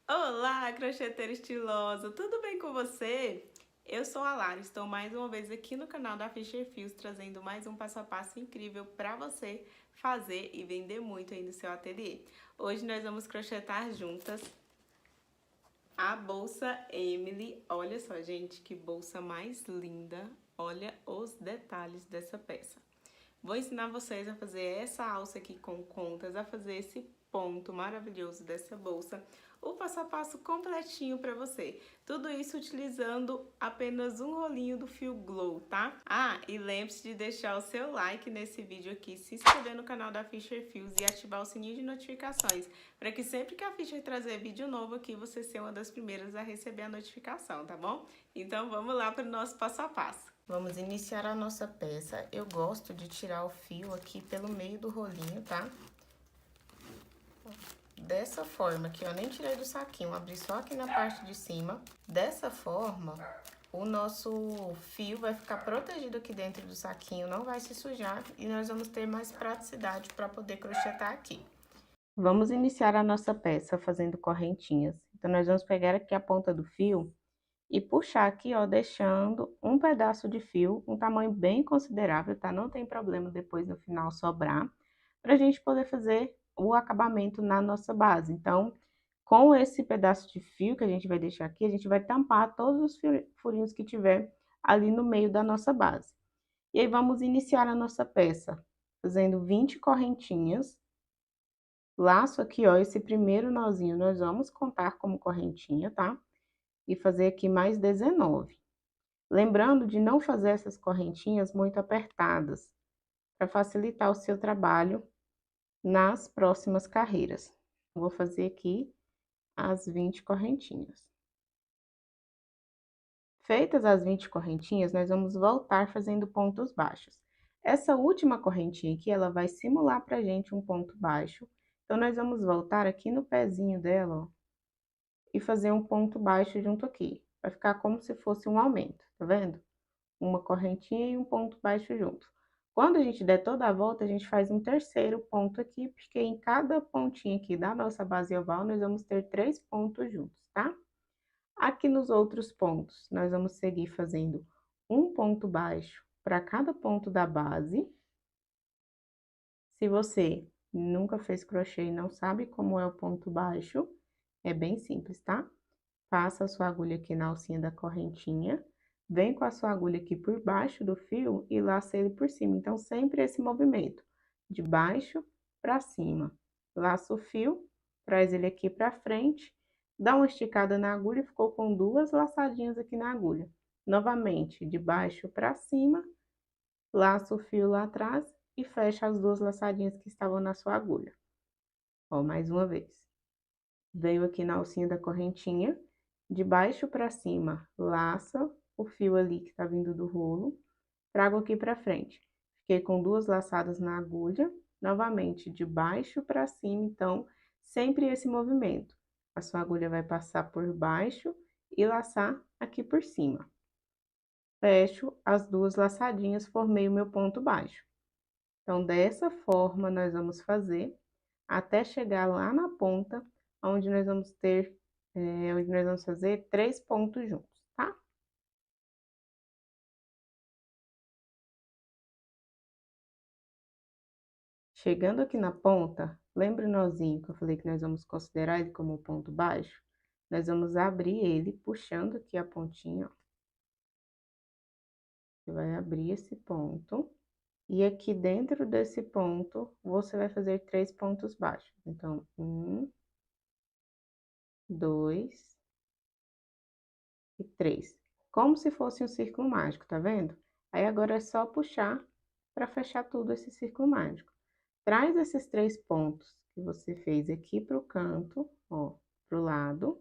Olá, crocheteira estilosa, tudo bem com você? Eu sou a Lara, estou mais uma vez aqui no canal da Fischer Fios, trazendo mais um passo a passo incrível para você fazer e vender muito aí no seu ateliê. Hoje nós vamos crochetar juntas a bolsa Emily. Olha só, gente, que bolsa mais linda. Olha os detalhes dessa peça. Vou ensinar vocês a fazer essa alça aqui com contas, a fazer esse ponto maravilhoso dessa bolsa, o passo a passo completinho para você. Tudo isso utilizando apenas um rolinho do fio Glow, tá? Ah, e lembre-se de deixar o seu like nesse vídeo aqui, se inscrever no canal da Fischer Fios e ativar o sininho de notificações, para que sempre que a Fischer trazer vídeo novo aqui, você seja uma das primeiras a receber a notificação, tá bom? Então vamos lá para o nosso passo a passo. Vamos iniciar a nossa peça. Eu gosto de tirar o fio aqui pelo meio do rolinho, tá? Dessa forma aqui, ó, nem tirei do saquinho, abri só aqui na parte de cima. Dessa forma, o nosso fio vai ficar protegido aqui dentro do saquinho, não vai se sujar e nós vamos ter mais praticidade para poder crochetar aqui. Vamos iniciar a nossa peça fazendo correntinhas. Então, nós vamos pegar aqui a ponta do fio e puxar aqui, ó, deixando um pedaço de fio, um tamanho bem considerável, tá? Não tem problema depois no final sobrar, pra gente poder fazer o acabamento na nossa base. Então, com esse pedaço de fio que a gente vai deixar aqui, a gente vai tampar todos os furinhos que tiver ali no meio da nossa base. E aí, vamos iniciar a nossa peça, fazendo 20 correntinhas. Laço aqui, ó, esse primeiro nozinho, nós vamos contar como correntinha, tá? E fazer aqui mais 19. Lembrando de não fazer essas correntinhas muito apertadas, para facilitar o seu trabalho nas próximas carreiras. Vou fazer aqui as 20 correntinhas. Feitas as 20 correntinhas, nós vamos voltar fazendo pontos baixos. Essa última correntinha aqui, ela vai simular pra gente um ponto baixo. Então, nós vamos voltar aqui no pezinho dela, ó, e fazer um ponto baixo junto aqui. Vai ficar como se fosse um aumento, tá vendo? Uma correntinha e um ponto baixo junto. Quando a gente der toda a volta, a gente faz um terceiro ponto aqui, porque em cada pontinha aqui da nossa base oval, nós vamos ter 3 pontos juntos, tá? Aqui nos outros pontos, nós vamos seguir fazendo um ponto baixo para cada ponto da base. Se você nunca fez crochê e não sabe como é o ponto baixo, é bem simples, tá? Passa a sua agulha aqui na alcinha da correntinha, vem com a sua agulha aqui por baixo do fio e laça ele por cima. Então, sempre esse movimento, de baixo para cima. Laça o fio, traz ele aqui para frente, dá uma esticada na agulha e ficou com 2 laçadinhas aqui na agulha. Novamente, de baixo para cima, laça o fio lá atrás e fecha as 2 laçadinhas que estavam na sua agulha. Ó, mais uma vez. Veio aqui na alcinha da correntinha, de baixo para cima, laça o fio ali que tá vindo do rolo, trago aqui pra frente. Fiquei com 2 laçadas na agulha, novamente de baixo para cima, então, sempre esse movimento. A sua agulha vai passar por baixo e laçar aqui por cima. Fecho as 2 laçadinhas, formei o meu ponto baixo. Então, dessa forma, nós vamos fazer até chegar lá na ponta, onde nós vamos ter, onde nós vamos fazer 3 pontos juntos, tá? Chegando aqui na ponta, lembra o nozinho que eu falei que nós vamos considerar ele como ponto baixo? Nós vamos abrir ele, puxando aqui a pontinha, ó. Você vai abrir esse ponto. E aqui dentro desse ponto, você vai fazer 3 pontos baixos. Então, 1, 2 e 3. Como se fosse um círculo mágico, tá vendo? Aí, agora é só puxar para fechar tudo esse círculo mágico. Traz esses 3 pontos que você fez aqui pro canto, ó, pro lado,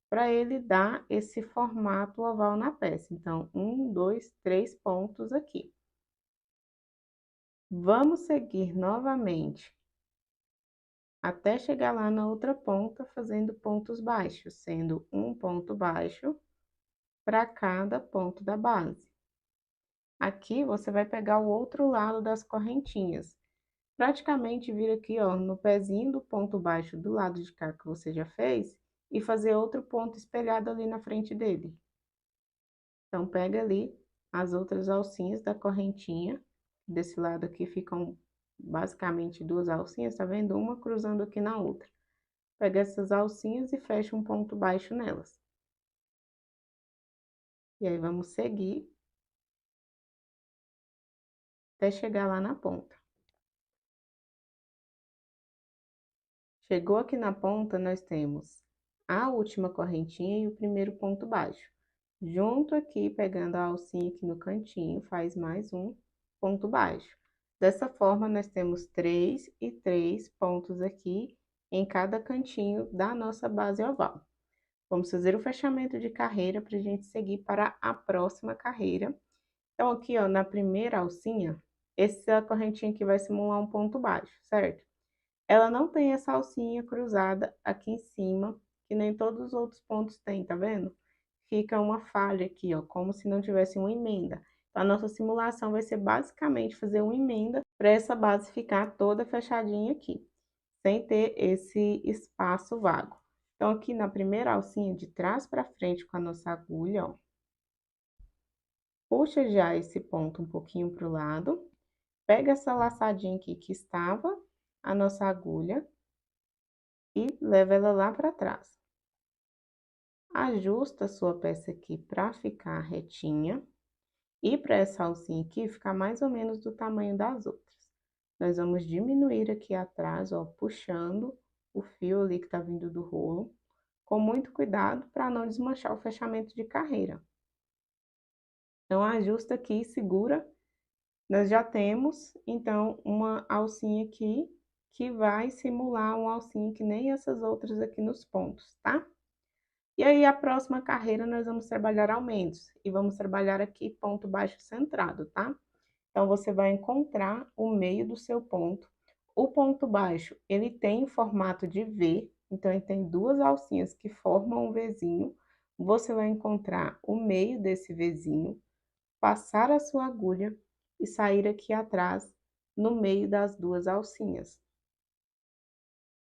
para ele dar esse formato oval na peça. Então, 1, 2, 3 pontos aqui. Vamos seguir novamente até chegar lá na outra ponta, fazendo pontos baixos, sendo um ponto baixo para cada ponto da base. Aqui, você vai pegar o outro lado das correntinhas. Praticamente vir aqui, ó, no pezinho do ponto baixo do lado de cá que você já fez, e fazer outro ponto espelhado ali na frente dele. Então, pega ali as outras alcinhas da correntinha, desse lado aqui ficam basicamente duas alcinhas, tá vendo? Uma cruzando aqui na outra. Pega essas alcinhas e fecha um ponto baixo nelas. E aí, vamos seguir até chegar lá na ponta. Chegou aqui na ponta, nós temos a última correntinha e o primeiro ponto baixo. Junto aqui, pegando a alcinha aqui no cantinho, faz mais um ponto baixo. Dessa forma, nós temos 3 e 3 pontos aqui em cada cantinho da nossa base oval. Vamos fazer o fechamento de carreira para a gente seguir para a próxima carreira. Então, aqui, ó, na primeira alcinha, essa correntinha aqui vai simular um ponto baixo, certo? Ela não tem essa alcinha cruzada aqui em cima, que nem todos os outros pontos têm, tá vendo? Fica uma falha aqui, ó, como se não tivesse uma emenda. Então, a nossa simulação vai ser basicamente fazer uma emenda para essa base ficar toda fechadinha aqui, sem ter esse espaço vago. Então, aqui na primeira alcinha, de trás para frente com a nossa agulha, ó, puxa já esse ponto um pouquinho para o lado, pega essa laçadinha aqui que estava a nossa agulha e leva ela lá para trás. Ajusta a sua peça aqui para ficar retinha e para essa alcinha aqui ficar mais ou menos do tamanho das outras. Nós vamos diminuir aqui atrás, ó, puxando o fio ali que tá vindo do rolo, com muito cuidado para não desmanchar o fechamento de carreira. Então, ajusta aqui e segura. Nós já temos, então, uma alcinha aqui que vai simular uma alcinha que nem essas outras aqui nos pontos, tá? E aí, a próxima carreira, nós vamos trabalhar aumentos. E vamos trabalhar aqui ponto baixo centrado, tá? Então, você vai encontrar o meio do seu ponto. O ponto baixo, ele tem o formato de V, então, ele tem duas alcinhas que formam um Vzinho. Você vai encontrar o meio desse Vzinho, passar a sua agulha e sair aqui atrás, no meio das duas alcinhas.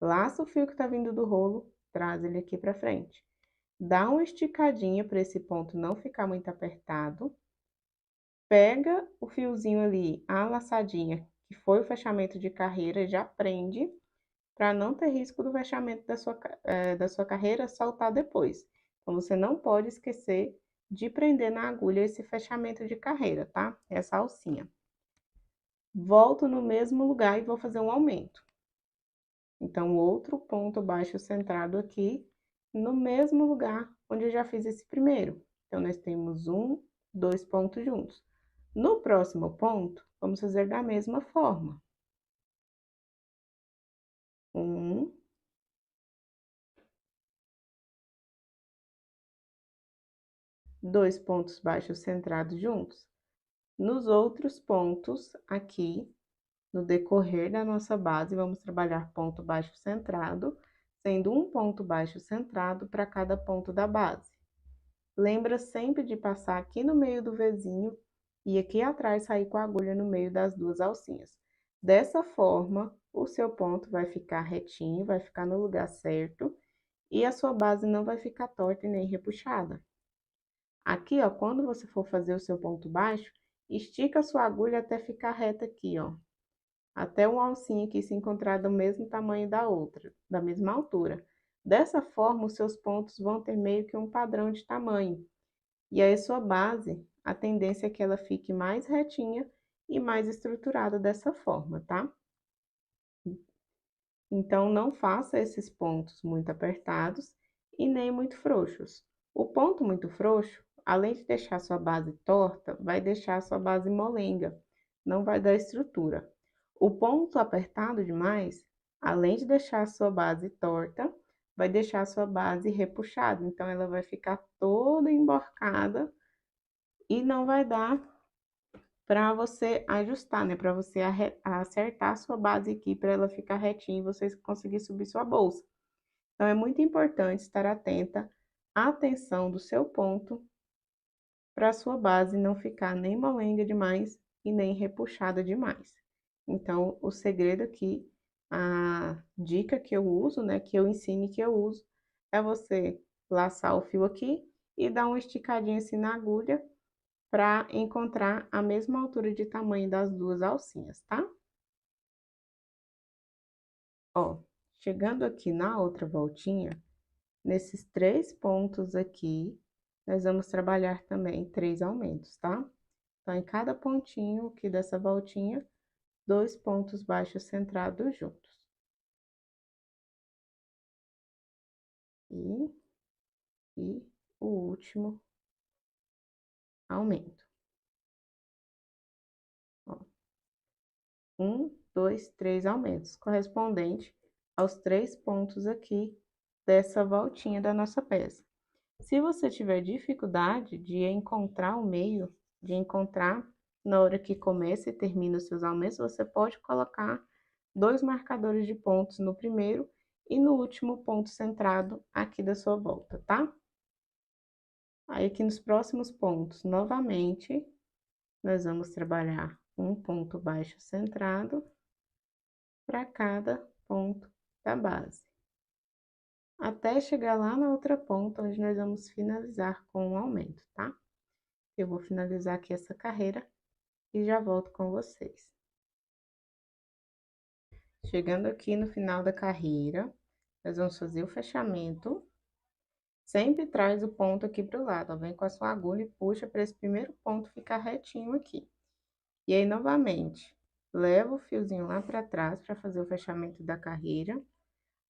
Laça o fio que tá vindo do rolo, traz ele aqui pra frente. Dá uma esticadinha para esse ponto não ficar muito apertado. Pega o fiozinho ali, a laçadinha, que foi o fechamento de carreira, já prende, para não ter risco do fechamento da sua carreira soltar depois. Então, você não pode esquecer de prender na agulha esse fechamento de carreira, tá? Essa alcinha. Volto no mesmo lugar e vou fazer um aumento. Então, outro ponto baixo centrado aqui, no mesmo lugar onde eu já fiz esse primeiro. Então, nós temos um, dois pontos juntos. No próximo ponto, vamos fazer da mesma forma. Um, dois pontos baixos centrados juntos. Nos outros pontos, aqui, no decorrer da nossa base, vamos trabalhar ponto baixo centrado, sendo um ponto baixo centrado para cada ponto da base. Lembra sempre de passar aqui no meio do Vzinho e aqui atrás sair com a agulha no meio das duas alcinhas. Dessa forma, o seu ponto vai ficar retinho, vai ficar no lugar certo e a sua base não vai ficar torta e nem repuxada. Aqui, ó, quando você for fazer o seu ponto baixo, estica a sua agulha até ficar reta aqui, ó. Até uma alcinha aqui se encontrar do mesmo tamanho da outra, da mesma altura. Dessa forma, os seus pontos vão ter meio que um padrão de tamanho. E aí, sua base, a tendência é que ela fique mais retinha e mais estruturada dessa forma, tá? Então, não faça esses pontos muito apertados e nem muito frouxos. O ponto muito frouxo, além de deixar sua base torta, vai deixar sua base molenga, não vai dar estrutura. O ponto apertado demais, além de deixar sua base torta, vai deixar sua base repuxada, então ela vai ficar toda emborcada e não vai dar para você ajustar, né? Para você acertar a sua base aqui, para ela ficar retinha e você conseguir subir sua bolsa. Então, é muito importante estar atenta à tensão do seu ponto, para a sua base não ficar nem molenga demais e nem repuxada demais. Então, o segredo aqui, a dica que eu uso, né? Que eu ensino e que eu uso, é você laçar o fio aqui e dar uma esticadinha assim na agulha para encontrar a mesma altura de tamanho das duas alcinhas, tá? Ó, chegando aqui na outra voltinha, nesses 3 pontos aqui, nós vamos trabalhar também 3 aumentos, tá? Então, em cada pontinho aqui dessa voltinha, 2 pontos baixos centrados juntos. E o último aumento. Ó, 1, 2, 3 aumentos, correspondente aos 3 pontos aqui dessa voltinha da nossa peça. Se você tiver dificuldade de encontrar o meio, de encontrar na hora que começa e termina os seus aumentos, você pode colocar 2 marcadores de pontos no primeiro e no último ponto centrado aqui da sua volta, tá? Aí, aqui nos próximos pontos, novamente, nós vamos trabalhar um ponto baixo centrado para cada ponto da base, até chegar lá na outra ponta, onde nós vamos finalizar com um aumento, tá? Eu vou finalizar aqui essa carreira e já volto com vocês. Chegando aqui no final da carreira, nós vamos fazer o fechamento. Sempre traz o ponto aqui pro lado, ó, vem com a sua agulha e puxa para esse primeiro ponto ficar retinho aqui. E aí, novamente, leva o fiozinho lá para trás para fazer o fechamento da carreira,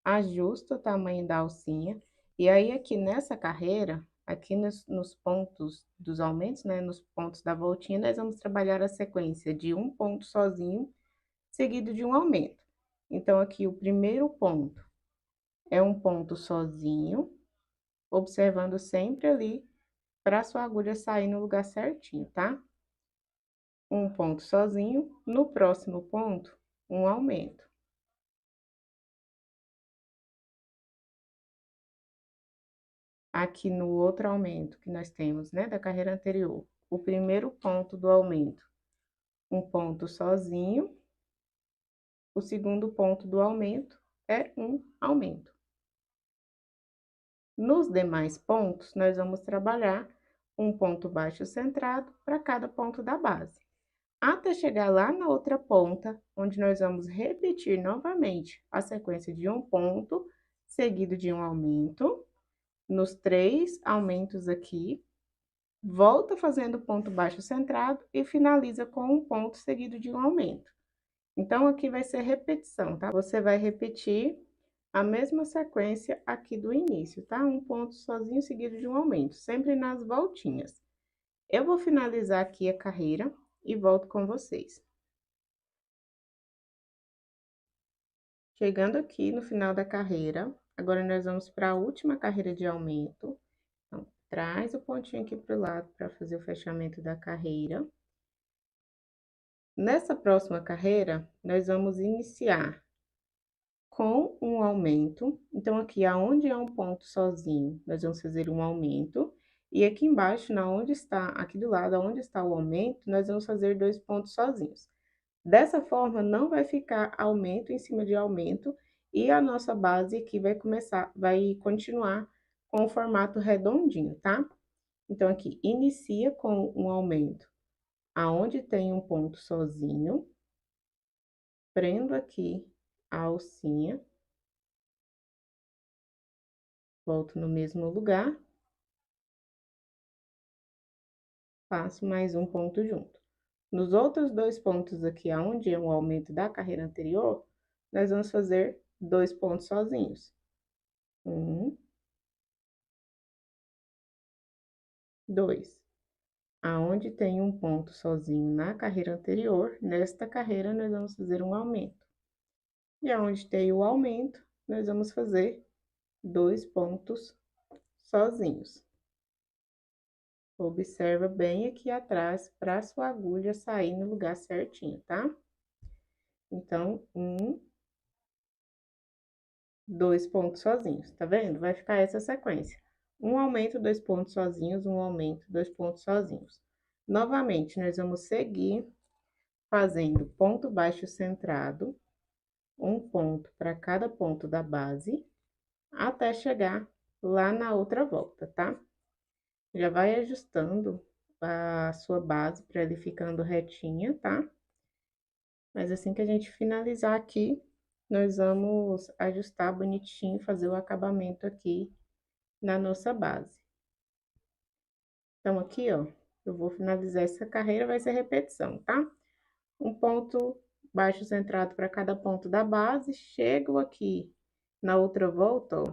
ajusta o tamanho da alcinha, e aí aqui nessa carreira, aqui nos pontos dos aumentos, né, nos pontos da voltinha, nós vamos trabalhar a sequência de um ponto sozinho, seguido de um aumento. Então, aqui o primeiro ponto é um ponto sozinho, observando sempre ali para sua agulha sair no lugar certinho, tá? Um ponto sozinho, no próximo ponto, um aumento. Aqui no outro aumento que nós temos, né, da carreira anterior, o primeiro ponto do aumento, um ponto sozinho. O segundo ponto do aumento é um aumento. Nos demais pontos, nós vamos trabalhar um ponto baixo centrado para cada ponto da base, até chegar lá na outra ponta, onde nós vamos repetir novamente a sequência de um ponto, seguido de um aumento. Nos 3 aumentos aqui, volta fazendo ponto baixo centrado e finaliza com um ponto seguido de um aumento. Então, aqui vai ser repetição, tá? Você vai repetir a mesma sequência aqui do início, tá? Um ponto sozinho seguido de um aumento, sempre nas voltinhas. Eu vou finalizar aqui a carreira e volto com vocês. Chegando aqui no final da carreira, agora nós vamos para a última carreira de aumento. Então, traz o pontinho aqui pro lado para fazer o fechamento da carreira. Nessa próxima carreira, nós vamos iniciar com um aumento. Então, aqui aonde é um ponto sozinho, nós vamos fazer um aumento. E aqui embaixo, na onde está, aqui do lado, onde está o aumento, nós vamos fazer 2 pontos sozinhos. Dessa forma, não vai ficar aumento em cima de aumento, e a nossa base aqui vai continuar com o formato redondinho, tá? Então, aqui, inicia com um aumento aonde tem um ponto sozinho, prendo aqui a alcinha, volto no mesmo lugar, faço mais um ponto junto. Nos outros 2 pontos aqui, aonde é um aumento da carreira anterior, nós vamos fazer 2 pontos sozinhos. 1, 2. Aonde tem um ponto sozinho na carreira anterior, nesta carreira nós vamos fazer um aumento. E aonde tem o aumento, nós vamos fazer 2 pontos sozinhos. Observa bem aqui atrás para sua agulha sair no lugar certinho, tá? Então, 1, 2 pontos sozinhos, tá vendo? Vai ficar essa sequência. Um aumento, 2 pontos sozinhos, um aumento, 2 pontos sozinhos. Novamente, nós vamos seguir fazendo ponto baixo centrado, um ponto para cada ponto da base, até chegar lá na outra volta, tá? Já vai ajustando a sua base para ele ficando retinha, tá? Mas assim que a gente finalizar aqui, nós vamos ajustar bonitinho, fazer o acabamento aqui na nossa base. Então, aqui, ó, eu vou finalizar essa carreira, vai ser repetição, tá? Um ponto baixo centrado para cada ponto da base, chego aqui na outra volta, ó,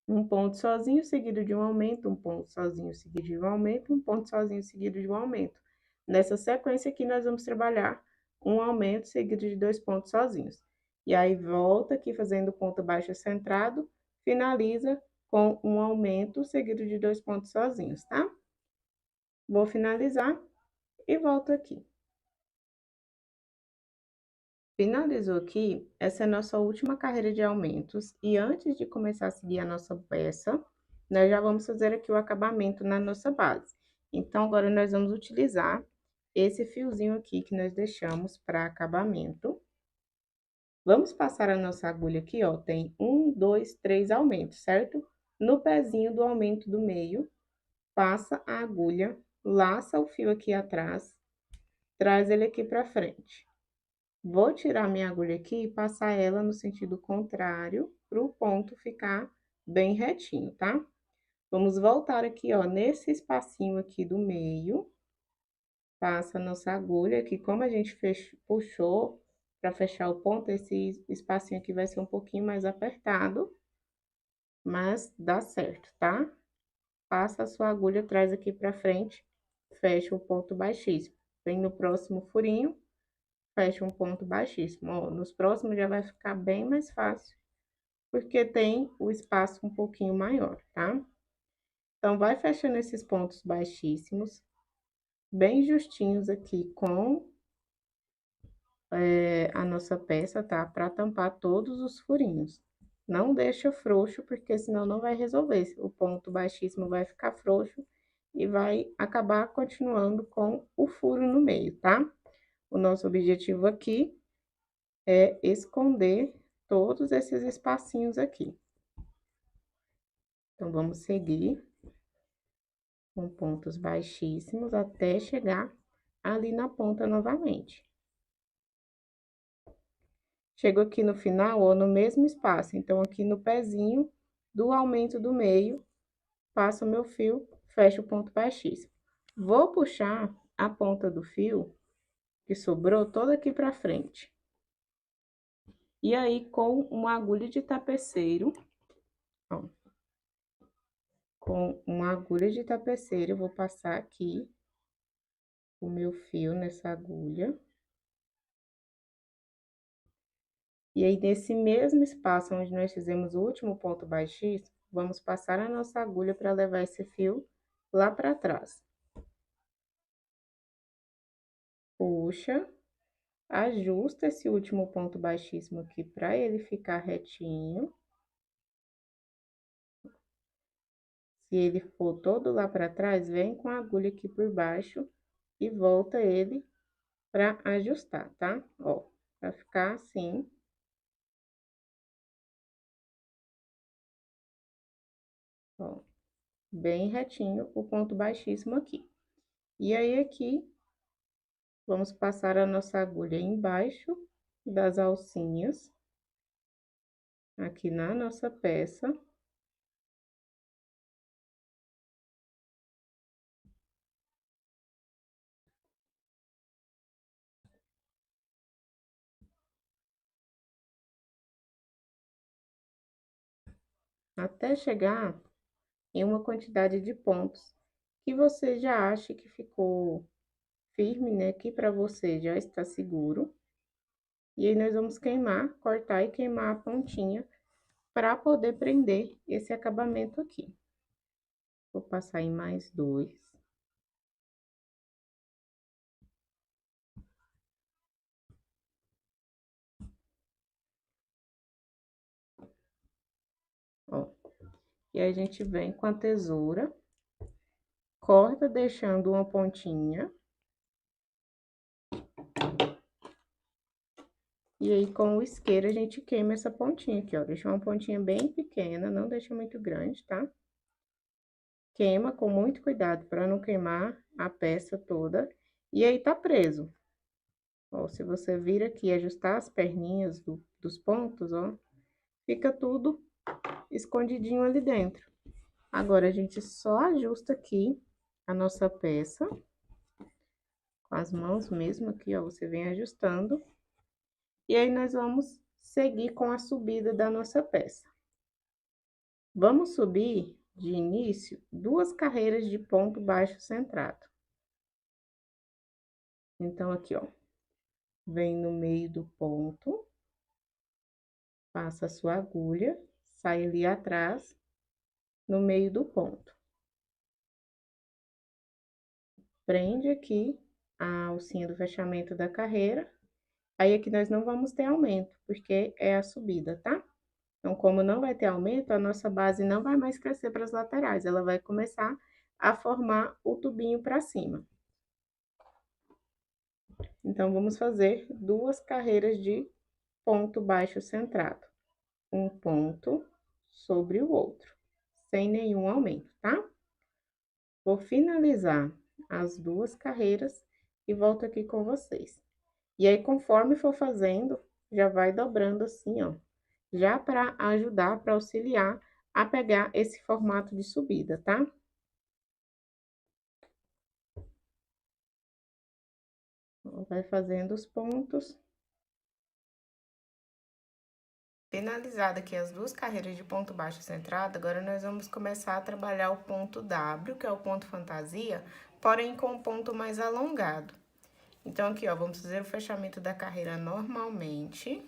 um ponto sozinho seguido de um aumento, um ponto sozinho seguido de um aumento, um ponto sozinho seguido de um aumento. Nessa sequência aqui, nós vamos trabalhar um aumento seguido de 2 pontos sozinhos. E aí, volta aqui fazendo ponto baixo centrado, finaliza com um aumento seguido de 2 pontos sozinhos, tá? Vou finalizar e volto aqui. Finalizou aqui, essa é a nossa última carreira de aumentos. E antes de começar a seguir a nossa peça, nós já vamos fazer aqui o acabamento na nossa base. Então, agora nós vamos utilizar esse fiozinho aqui que nós deixamos para acabamento. Vamos passar a nossa agulha aqui, ó, tem 1, 2, 3 aumentos, certo? No pezinho do aumento do meio, passa a agulha, laça o fio aqui atrás, traz ele aqui para frente. Vou tirar minha agulha aqui e passar ela no sentido contrário, para o ponto ficar bem retinho, tá? Vamos voltar aqui, ó, nesse espacinho aqui do meio, passa a nossa agulha, que como a gente puxou para fechar o ponto, esse espacinho aqui vai ser um pouquinho mais apertado, mas dá certo, tá? Passa a sua agulha, traz aqui para frente, fecha o ponto baixíssimo. Vem no próximo furinho, fecha um ponto baixíssimo. Ó, nos próximos já vai ficar bem mais fácil, porque tem o espaço um pouquinho maior, tá? Então, vai fechando esses pontos baixíssimos, bem justinhos aqui com a nossa peça, tá? Pra tampar todos os furinhos. Não deixa frouxo, porque senão não vai resolver. O ponto baixíssimo vai ficar frouxo e vai acabar continuando com o furo no meio, tá? O nosso objetivo aqui é esconder todos esses espacinhos aqui. Então, vamos seguir com pontos baixíssimos até chegar ali na ponta novamente. Chego aqui no final, ó, no mesmo espaço. Então, aqui no pezinho do aumento do meio, passo o meu fio, fecho o ponto baixíssimo. Vou puxar a ponta do fio que sobrou toda aqui pra frente. E aí, com uma agulha de tapeceiro, ó, com uma agulha de tapeceiro, eu vou passar aqui o meu fio nessa agulha. E aí, nesse mesmo espaço onde nós fizemos o último ponto baixíssimo, vamos passar a nossa agulha para levar esse fio lá para trás. Puxa, ajusta esse último ponto baixíssimo aqui para ele ficar retinho. Se ele for todo lá para trás, vem com a agulha aqui por baixo e volta ele para ajustar, tá? Ó, para ficar assim. Ó, bem retinho o ponto baixíssimo aqui. E aí, aqui, vamos passar a nossa agulha embaixo das alcinhas, aqui na nossa peça. Até chegar em uma quantidade de pontos que você já acha que ficou firme, né? Que para você já está seguro. E aí, nós vamos queimar, cortar e queimar a pontinha para poder prender esse acabamento aqui. Vou passar em mais 2. Ó, e aí a gente vem com a tesoura, corta deixando uma pontinha. E aí, com o isqueiro, a gente queima essa pontinha aqui, ó. Deixa uma pontinha bem pequena, não deixa muito grande, tá? Queima com muito cuidado para não queimar a peça toda. E aí, tá preso. Ó, se você vir aqui e ajustar as perninhas dos pontos, ó, fica tudo escondidinho ali dentro. Agora, a gente só ajusta aqui a nossa peça, com as mãos mesmo aqui, ó, você vem ajustando. E aí, nós vamos seguir com a subida da nossa peça. Vamos subir, de início, 2 carreiras de ponto baixo centrado. Então, aqui, ó, vem no meio do ponto, passa a sua agulha, sai ali atrás, no meio do ponto. Prende aqui a alcinha do fechamento da carreira. Aí, aqui nós não vamos ter aumento, porque é a subida, tá? Então, como não vai ter aumento, a nossa base não vai mais crescer para as laterais, ela vai começar a formar o tubinho para cima. Então, vamos fazer 2 carreiras de ponto baixo centrado. Um ponto sobre o outro, sem nenhum aumento, tá? Vou finalizar as 2 carreiras e volto aqui com vocês. E aí, conforme for fazendo, já vai dobrando assim, ó, já para ajudar, para auxiliar a pegar esse formato de subida, tá? Vai fazendo os pontos. Finalizada aqui as 2 carreiras de ponto baixo centrado, agora nós vamos começar a trabalhar o ponto W, que é o ponto fantasia, porém com um ponto mais alongado. Então, aqui, ó, vamos fazer o fechamento da carreira normalmente,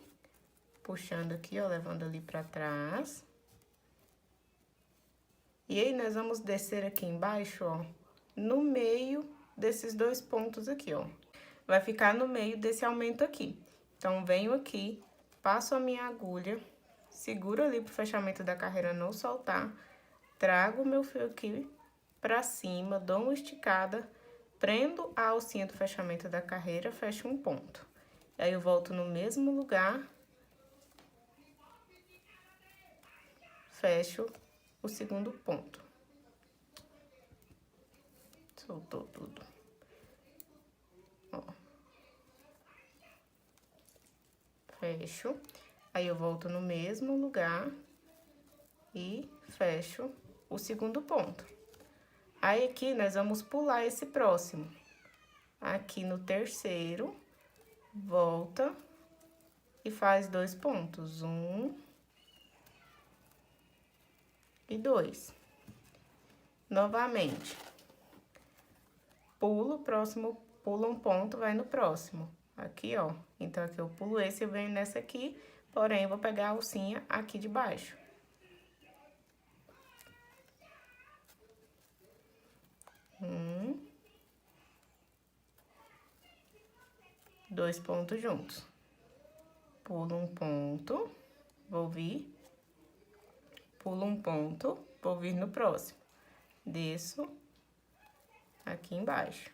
puxando aqui, ó, levando ali pra trás. E aí, nós vamos descer aqui embaixo, ó, no meio desses 2 pontos aqui, ó. Vai ficar no meio desse aumento aqui. Então, venho aqui, passo a minha agulha, seguro ali pro fechamento da carreira não soltar, trago o meu fio aqui pra cima, dou uma esticada, prendo a alcinha do fechamento da carreira, fecho um ponto. Aí, eu volto no mesmo lugar, fecho o segundo ponto. Soltou tudo. Ó. Fecho. Aí, eu volto no mesmo lugar e fecho o segundo ponto. Aí, aqui, nós vamos pular esse próximo. Aqui no terceiro, volta e faz 2 pontos. 1 e 2. Novamente. Pulo, próximo, pula um ponto, vai no próximo. Aqui, ó. Então, aqui eu pulo esse, eu venho nessa aqui, porém, eu vou pegar a alcinha aqui de baixo. Dois pontos juntos. Pulo um ponto, vou vir. Pulo um ponto, vou vir no próximo. Desço aqui embaixo.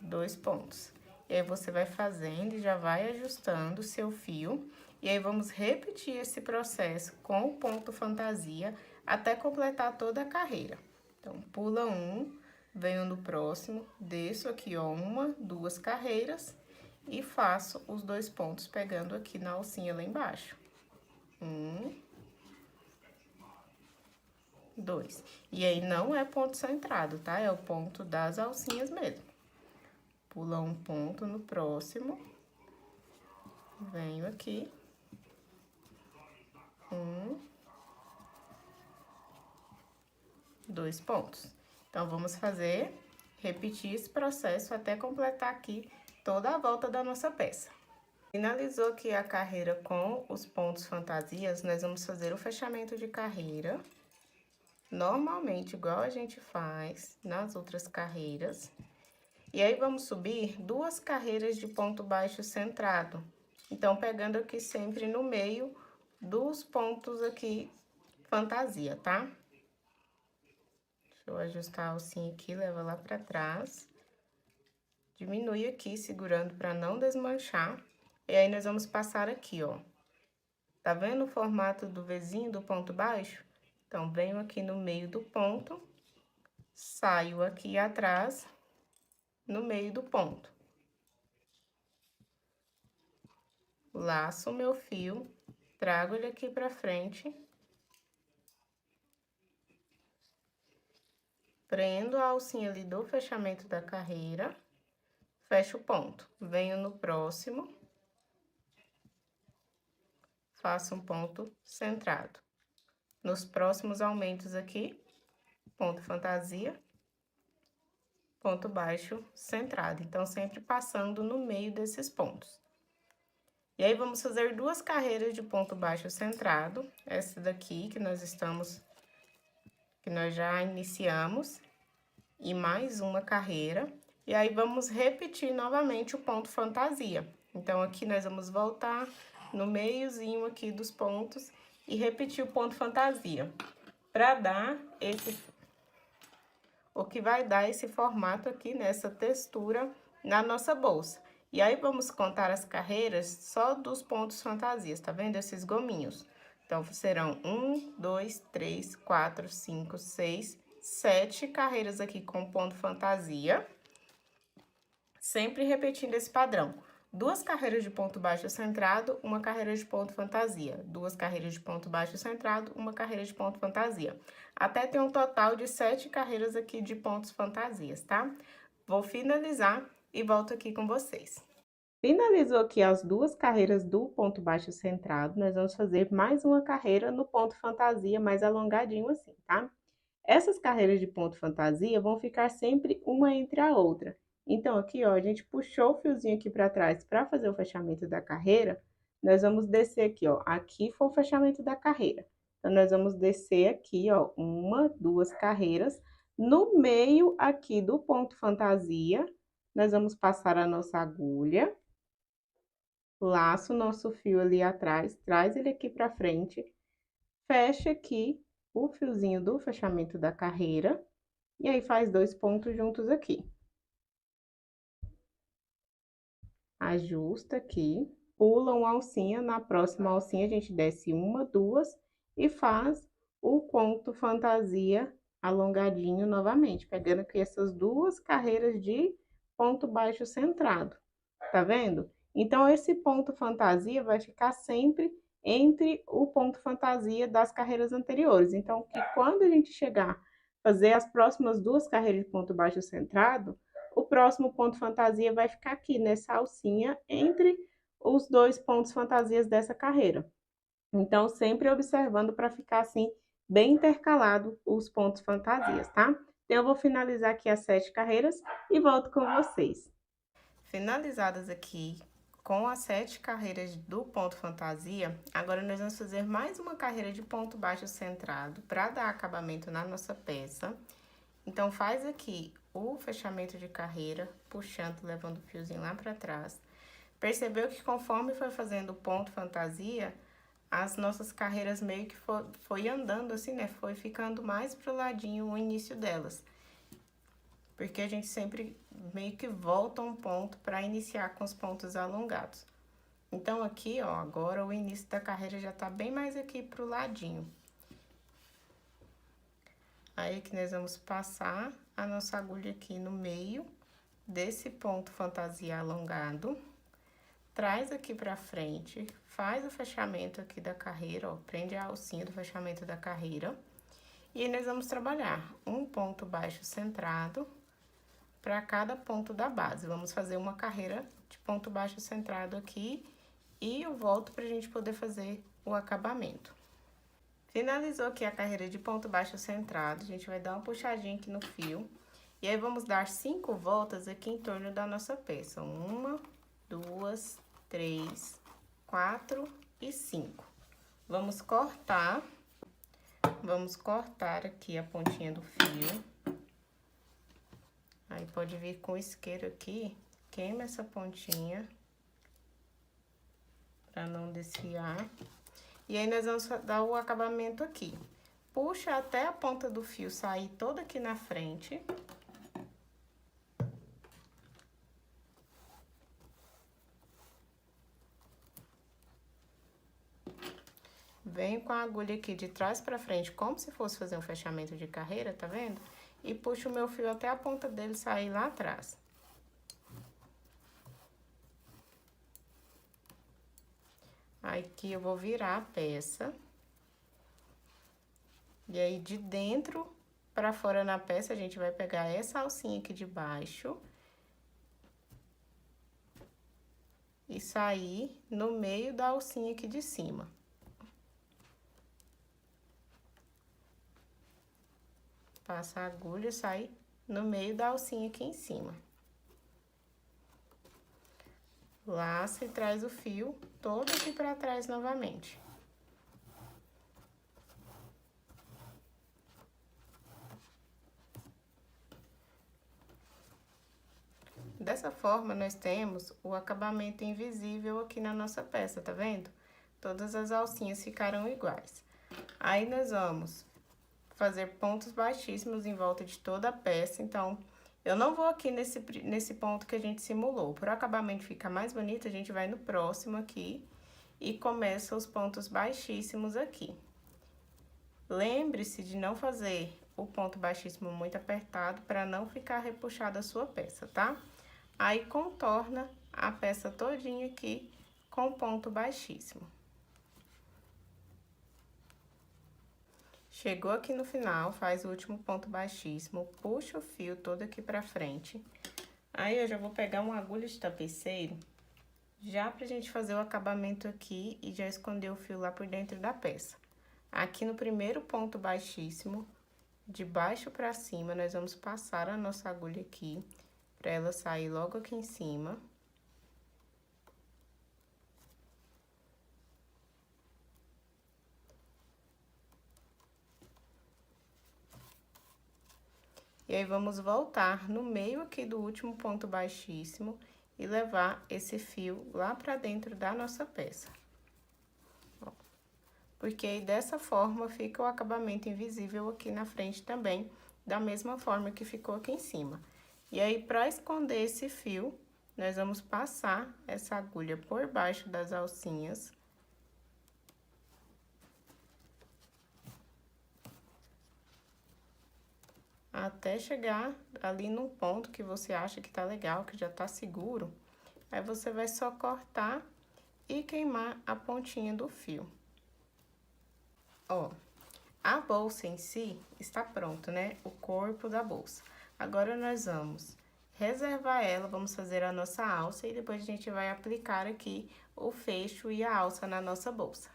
2 pontos. E aí, você vai fazendo e já vai ajustando o seu fio. E aí, vamos repetir esse processo com o ponto fantasia até completar toda a carreira. Então, pula um, venho no próximo, desço aqui, ó, 1, 2 carreiras e faço os 2 pontos pegando aqui na alcinha lá embaixo. 1, 2. E aí, não é ponto centrado, tá? É o ponto das alcinhas mesmo. Pula um ponto no próximo. Venho aqui. 2 pontos. Então, vamos repetir esse processo até completar aqui toda a volta da nossa peça. Finalizou aqui a carreira com os pontos fantasias, nós vamos fazer o fechamento de carreira, normalmente, igual a gente faz nas outras carreiras. E aí, vamos subir 2 carreiras de ponto baixo centrado. Então, pegando aqui sempre no meio dos pontos aqui fantasia, tá? Deixa Deixa eu ajustar a alcinha aqui, leva lá pra trás. Diminui aqui, segurando pra não desmanchar. E aí, nós vamos passar aqui, ó. Tá vendo o formato do Vzinho, do ponto baixo? Então, venho aqui no meio do ponto, saio aqui atrás, no meio do ponto. Laço o meu fio, trago ele aqui pra frente. Prendo a alcinha ali do fechamento da carreira, fecho o ponto. Venho no próximo, faço um ponto centrado. Nos próximos aumentos aqui, ponto fantasia, ponto baixo centrado. Então, sempre passando no meio desses pontos. E aí, vamos fazer 2 carreiras de ponto baixo centrado. Essa daqui que nós já iniciamos. E mais uma carreira. E aí, vamos repetir novamente o ponto fantasia. Então, aqui nós vamos voltar no meiozinho aqui dos pontos e repetir o ponto fantasia. Para dar o que vai dar esse formato aqui, nessa textura na nossa bolsa. E aí, vamos contar as carreiras só dos pontos fantasias, tá vendo? Esses gominhos. Então, serão 1, 2, 3, 4, 5, 6, 7 carreiras aqui com ponto fantasia. Sempre repetindo esse padrão. 2 carreiras de ponto baixo centrado, 1 carreira de ponto fantasia. 2 carreiras de ponto baixo centrado, 1 carreira de ponto fantasia. Até ter um total de 7 carreiras aqui de pontos fantasias, tá? Vou finalizar e volto aqui com vocês. Finalizou aqui as 2 carreiras do ponto baixo centrado, nós vamos fazer mais uma carreira no ponto fantasia, mais alongadinho assim, tá? Essas carreiras de ponto fantasia vão ficar sempre uma entre a outra. Então, aqui, ó, a gente puxou o fiozinho aqui para trás para fazer o fechamento da carreira, nós vamos descer aqui, ó, aqui foi o fechamento da carreira. Então, nós vamos descer aqui, ó, 1, 2 carreiras. No meio aqui do ponto fantasia, nós vamos passar a nossa agulha, laço o nosso fio ali atrás, traz ele aqui para frente, fecha aqui o fiozinho do fechamento da carreira, e aí faz 2 pontos juntos aqui. Ajusta aqui, pula uma alcinha, na próxima alcinha a gente desce 1, 2 e faz o ponto fantasia alongadinho novamente, pegando aqui essas 2 carreiras de ponto baixo centrado, tá vendo? Então, esse ponto fantasia vai ficar sempre entre o ponto fantasia das carreiras anteriores. Então, que quando a gente chegar a fazer as próximas 2 carreiras de ponto baixo centrado, o próximo ponto fantasia vai ficar aqui nessa alcinha entre os 2 pontos fantasias dessa carreira. Então, sempre observando para ficar assim, bem intercalado os pontos fantasias, tá? Então, eu vou finalizar aqui as 7 carreiras e volto com vocês. Finalizadas aqui com as 7 carreiras do ponto fantasia, agora nós vamos fazer mais uma carreira de ponto baixo centrado para dar acabamento na nossa peça. Então, faz aqui o fechamento de carreira, puxando, levando o fiozinho lá para trás. Percebeu que conforme foi fazendo o ponto fantasia, as nossas carreiras meio que foi andando assim, né? Foi ficando mais pro ladinho o início delas. Porque a gente sempre meio que volta um ponto para iniciar com os pontos alongados. Então, aqui, ó, agora o início da carreira já tá bem mais aqui pro ladinho. Aí, que nós vamos passar a nossa agulha aqui no meio desse ponto fantasia alongado. Traz aqui pra frente, faz o fechamento aqui da carreira, ó, prende a alcinha do fechamento da carreira. E aí, nós vamos trabalhar um ponto baixo centrado para cada ponto da base. Vamos fazer uma carreira de ponto baixo centrado aqui e eu volto pra gente poder fazer o acabamento. Finalizou aqui a carreira de ponto baixo centrado, a gente vai dar uma puxadinha aqui no fio. E aí, vamos dar 5 voltas aqui em torno da nossa peça. 1, 2, 3, 4 e 5. Vamos cortar aqui a pontinha do fio. Aí, pode vir com o isqueiro aqui, queima essa pontinha, pra não desfiar. E aí, nós vamos dar o acabamento aqui. puxa até a ponta do fio sair toda aqui na frente. Venho com a agulha aqui de trás pra frente, como se fosse fazer um fechamento de carreira, tá vendo? E puxo o meu fio até a ponta dele sair lá atrás. Aqui eu vou virar a peça. E aí, de dentro pra fora na peça, a gente vai pegar essa alcinha aqui de baixo. E sair no meio da alcinha aqui de cima. Passa a agulha e sai no meio da alcinha aqui em cima. Laça e traz o fio todo aqui pra trás novamente. Dessa forma, nós temos o acabamento invisível aqui na nossa peça, tá vendo? Todas as alcinhas ficaram iguais. Aí, nós vamos fazer pontos baixíssimos em volta de toda a peça, então, eu não vou aqui nesse ponto que a gente simulou. Para o acabamento ficar mais bonito, a gente vai no próximo aqui e começa os pontos baixíssimos aqui. Lembre-se de não fazer o ponto baixíssimo muito apertado para não ficar repuxada a sua peça, tá? Aí, contorna a peça todinha aqui com ponto baixíssimo. Chegou aqui no final, faz o último ponto baixíssimo, puxa o fio todo aqui pra frente. Aí, eu já vou pegar uma agulha de tapeceiro, já pra gente fazer o acabamento aqui e já esconder o fio lá por dentro da peça. Aqui no primeiro ponto baixíssimo, de baixo pra cima, nós vamos passar a nossa agulha aqui, pra ela sair logo aqui em cima. E aí, vamos voltar no meio aqui do último ponto baixíssimo e levar esse fio lá pra dentro da nossa peça. Ó. Porque aí, dessa forma, fica o acabamento invisível aqui na frente também, da mesma forma que ficou aqui em cima. E aí, pra esconder esse fio, nós vamos passar essa agulha por baixo das alcinhas. Até chegar ali no ponto que você acha que tá legal, que já tá seguro. Aí, você vai só cortar e queimar a pontinha do fio. Ó, a bolsa em si está pronta, né? O corpo da bolsa. Agora, nós vamos reservar ela, vamos fazer a nossa alça e depois a gente vai aplicar aqui o fecho e a alça na nossa bolsa.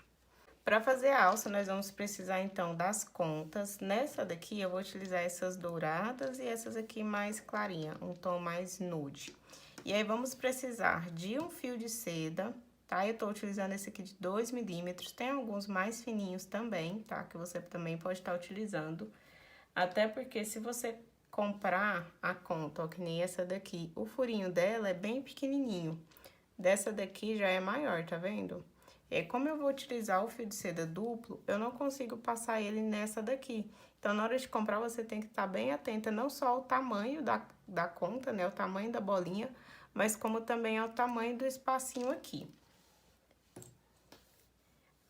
Para fazer a alça, nós vamos precisar, então, das contas. Nessa daqui, eu vou utilizar essas douradas e essas aqui mais clarinha, um tom mais nude. E aí, vamos precisar de um fio de seda, tá? Eu tô utilizando esse aqui de 2 milímetros, tem alguns mais fininhos também, tá? Que você também pode estar utilizando. Até porque se você comprar a conta, ó, que nem essa daqui, o furinho dela é bem pequenininho. Dessa daqui já é maior, tá vendo? Como eu vou utilizar o fio de seda duplo, eu não consigo passar ele nessa daqui. Então, na hora de comprar, você tem que estar bem atenta não só ao tamanho da conta, né? O tamanho da bolinha, mas como também ao tamanho do espacinho aqui.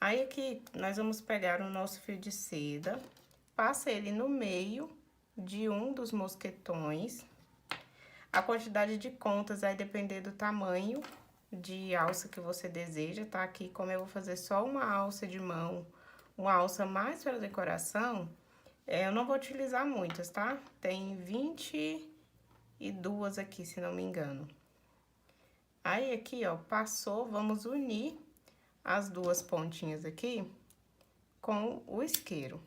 Aí, aqui, nós vamos pegar o nosso fio de seda, passa ele no meio de um dos mosquetões. A quantidade de contas vai depender do tamanho de alça que você deseja, tá? Aqui, como eu vou fazer só uma alça de mão, uma alça mais para decoração, eu não vou utilizar muitas, tá? Tem 22 aqui, se não me engano. Aí, aqui, ó, passou, vamos unir as duas pontinhas aqui com o isqueiro.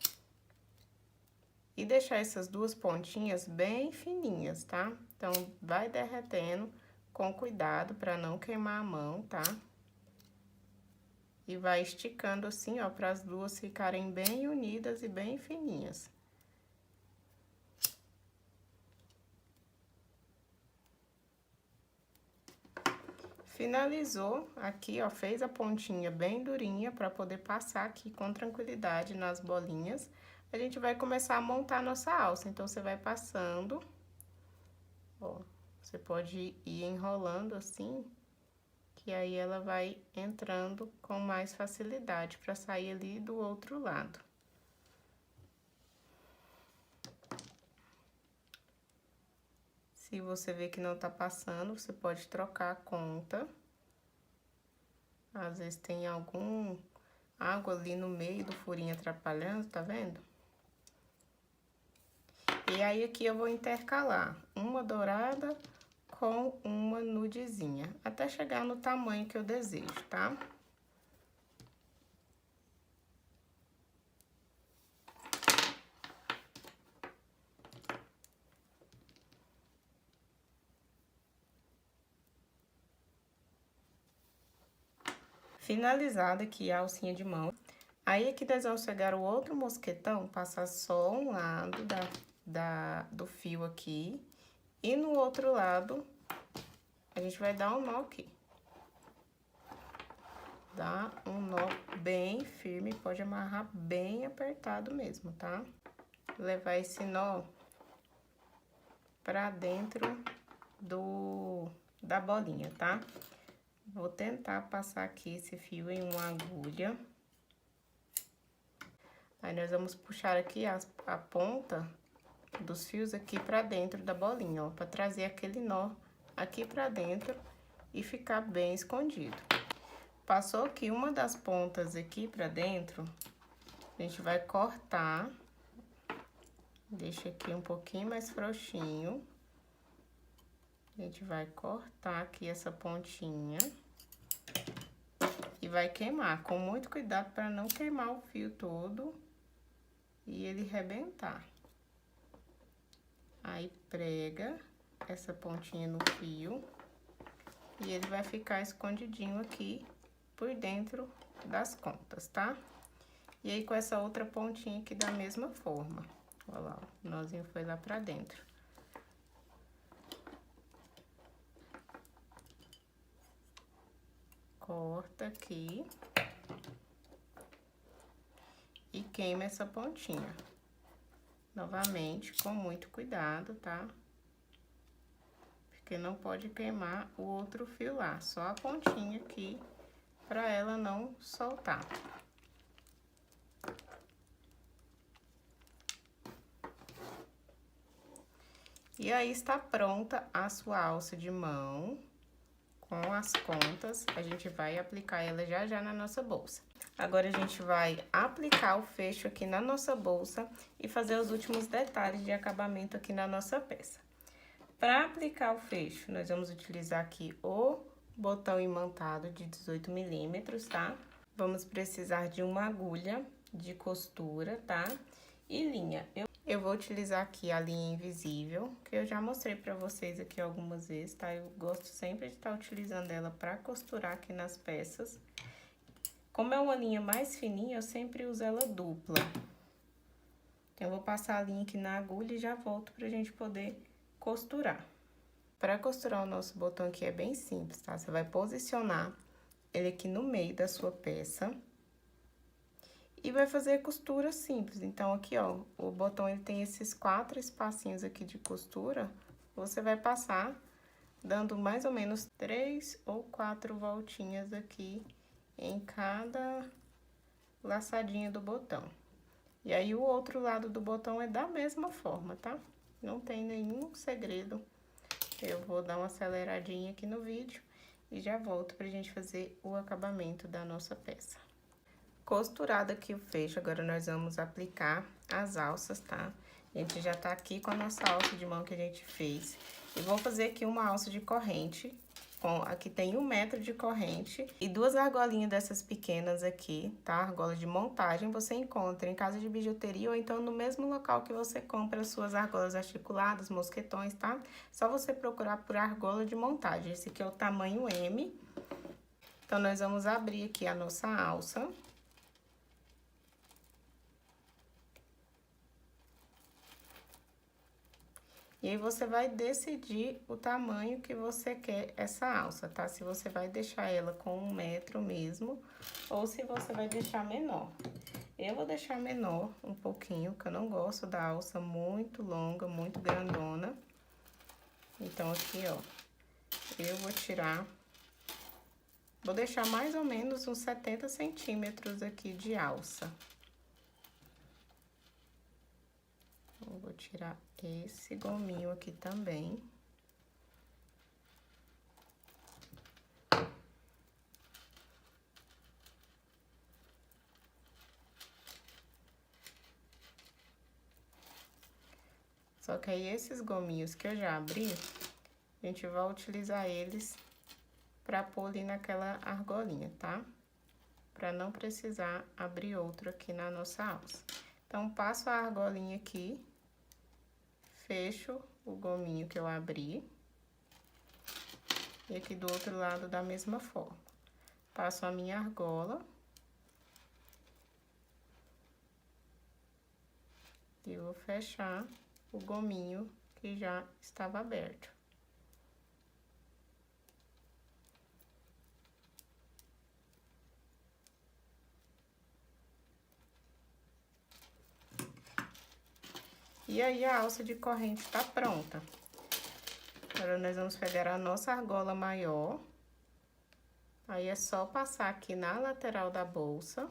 E deixar essas duas pontinhas bem fininhas, tá? Então, vai derretendo com cuidado para não queimar a mão, tá? E vai esticando assim, ó, para as duas ficarem bem unidas e bem fininhas. Finalizou aqui, ó, fez a pontinha bem durinha para poder passar aqui com tranquilidade nas bolinhas. a gente vai começar a montar a nossa alça. Então, você vai passando, ó, você pode ir enrolando assim, que aí ela vai entrando com mais facilidade para sair ali do outro lado. Se você vê que não tá passando, você pode trocar a conta. Às vezes tem algum água ali no meio do furinho atrapalhando, tá vendo? E aí, aqui eu vou intercalar uma dourada com uma nudezinha, até chegar no tamanho que eu desejo, tá? Finalizada aqui a alcinha de mão, aí aqui nós vamos pegar o outro mosquetão, passar só um lado do fio aqui, e no outro lado, a gente vai dar um nó aqui. Dá um nó bem firme, pode amarrar bem apertado mesmo, tá? Levar esse nó pra dentro da bolinha, tá? Vou tentar passar aqui esse fio em uma agulha. Aí, nós vamos puxar aqui a ponta dos fios aqui pra dentro da bolinha, ó, pra trazer aquele nó aqui pra dentro e ficar bem escondido. Passou aqui uma das pontas aqui pra dentro, a gente vai cortar, deixa aqui um pouquinho mais frouxinho. A gente vai cortar aqui essa pontinha e vai queimar, com muito cuidado para não queimar o fio todo e ele rebentar. Aí, prega essa pontinha no fio e ele vai ficar escondidinho aqui por dentro das contas, tá? E aí, com essa outra pontinha aqui da mesma forma. Olha lá, o nozinho foi lá pra dentro. Corta aqui. E queima essa pontinha. Novamente, com muito cuidado, tá? Porque não pode queimar o outro fio lá, só a pontinha aqui, pra ela não soltar. E aí, está pronta a sua alça de mão. Com as contas, a gente vai aplicar ela já já na nossa bolsa. Agora, a gente vai aplicar o fecho aqui na nossa bolsa e fazer os últimos detalhes de acabamento aqui na nossa peça. Para aplicar o fecho, nós vamos utilizar aqui o botão imantado de 18 milímetros, tá? Vamos precisar de uma agulha de costura, tá? E linha. Eu vou utilizar aqui a linha invisível, que eu já mostrei pra vocês aqui algumas vezes, tá? Eu gosto sempre de estar utilizando ela pra costurar aqui nas peças. Como é uma linha mais fininha, eu sempre uso ela dupla. Então, eu vou passar a linha aqui na agulha e já volto pra gente poder costurar. Pra costurar o nosso botão aqui é bem simples, tá? Você vai posicionar ele aqui no meio da sua peça. E vai fazer costura simples. Então, aqui, ó, o botão, ele tem esses 4 espacinhos aqui de costura. Você vai passar dando mais ou menos 3 ou 4 voltinhas aqui em cada laçadinha do botão. E aí, o outro lado do botão é da mesma forma, tá? Não tem nenhum segredo. Eu vou dar uma aceleradinha aqui no vídeo e já volto pra gente fazer o acabamento da nossa peça. Costurado aqui o fecho, agora nós vamos aplicar as alças, tá? A gente já tá aqui com a nossa alça de mão que a gente fez. E vou fazer aqui uma alça de corrente, aqui tem 1 metro de corrente e 2 argolinhas dessas pequenas aqui, tá? Argola de montagem, você encontra em casa de bijuteria ou então no mesmo local que você compra as suas argolas articuladas, mosquetões, tá? Só você procurar por argola de montagem. Esse aqui é o tamanho M. Então, nós vamos abrir aqui a nossa alça. E aí, você vai decidir o tamanho que você quer essa alça, tá? Se você vai deixar ela com 1 metro mesmo, ou se você vai deixar menor. Eu vou deixar menor um pouquinho, porque eu não gosto da alça muito longa, muito grandona. Então, aqui, ó, eu vou tirar... Vou deixar mais ou menos uns 70 centímetros aqui de alça. Eu vou tirar esse gominho aqui também. Só que aí, esses gominhos que eu já abri, a gente vai utilizar eles pra pôr ali naquela argolinha, tá? Pra não precisar abrir outro aqui na nossa alça. Então, passo a argolinha aqui, fecho o gominho que eu abri. E aqui do outro lado da mesma forma. Passo a minha argola. E vou fechar o gominho que já estava aberto. E aí, a alça de corrente tá pronta. Agora, nós vamos pegar a nossa argola maior. Aí, é só passar aqui na lateral da bolsa.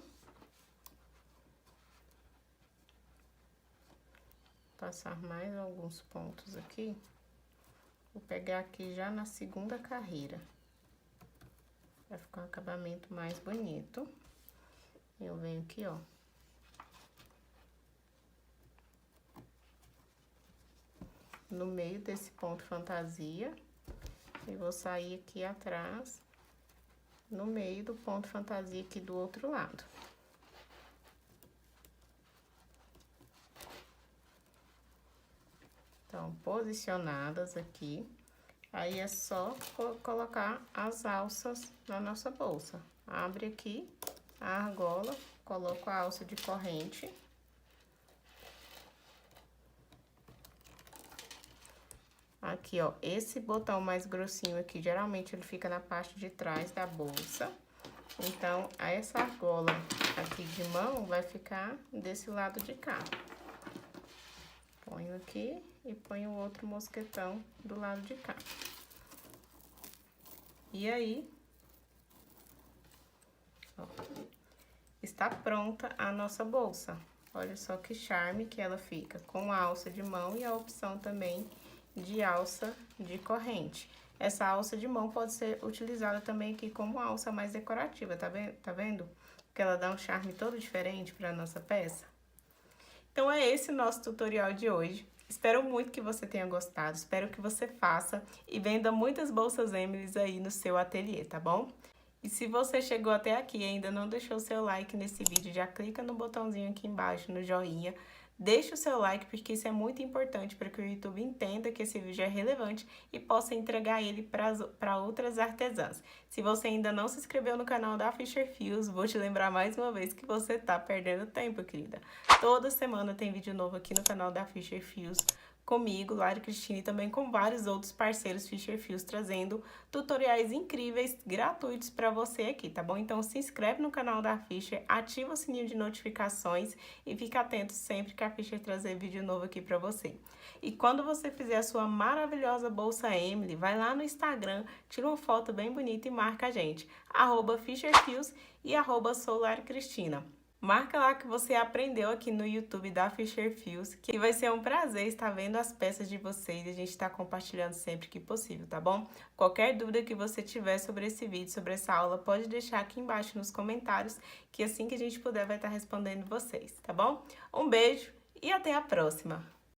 Passar mais alguns pontos aqui. Vou pegar aqui já na segunda carreira. Vai ficar um acabamento mais bonito. Eu venho aqui, ó. No meio desse ponto fantasia. E vou sair aqui atrás, no meio do ponto fantasia aqui do outro lado. Então, posicionadas aqui, aí é só colocar as alças na nossa bolsa. Abre aqui a argola, coloco a alça de corrente. Aqui, ó, esse botão mais grossinho aqui, geralmente ele fica na parte de trás da bolsa. Então, essa argola aqui de mão vai ficar desse lado de cá. Ponho aqui e ponho o outro mosquetão do lado de cá. E aí, ó, está pronta a nossa bolsa. Olha só que charme que ela fica, com a alça de mão e a opção também de alça de corrente. Essa alça de mão pode ser utilizada também aqui como alça mais decorativa, tá vendo? Porque ela dá um charme todo diferente para nossa peça. Então, é esse o nosso tutorial de hoje. Espero muito que você tenha gostado, espero que você faça e venda muitas bolsas Emily's aí no seu ateliê, tá bom? E se você chegou até aqui e ainda não deixou o seu like nesse vídeo, já clica no botãozinho aqui embaixo, no joinha. Deixe o seu like, porque isso é muito importante para que o YouTube entenda que esse vídeo é relevante e possa entregar ele para outras artesãs. Se você ainda não se inscreveu no canal da Fisher Fios, vou te lembrar mais uma vez que você tá perdendo tempo, querida. Toda semana tem vídeo novo aqui no canal da Fisher Fios, comigo, Lari Cristina, e também com vários outros parceiros Fisher Fios, trazendo tutoriais incríveis, gratuitos para você aqui, tá bom? Então se inscreve no canal da Fisher, ativa o sininho de notificações e fica atento sempre que a Fisher trazer vídeo novo aqui para você. E quando você fizer a sua maravilhosa bolsa Emily, vai lá no Instagram, tira uma foto bem bonita e marca a gente, @FisherFios e @SouLariCristina. Marca lá que você aprendeu aqui no YouTube da Fisher Fios, que vai ser um prazer estar vendo as peças de vocês e a gente está compartilhando sempre que possível, tá bom? Qualquer dúvida que você tiver sobre esse vídeo, sobre essa aula, pode deixar aqui embaixo nos comentários, que assim que a gente puder vai estar respondendo vocês, tá bom? Um beijo e até a próxima!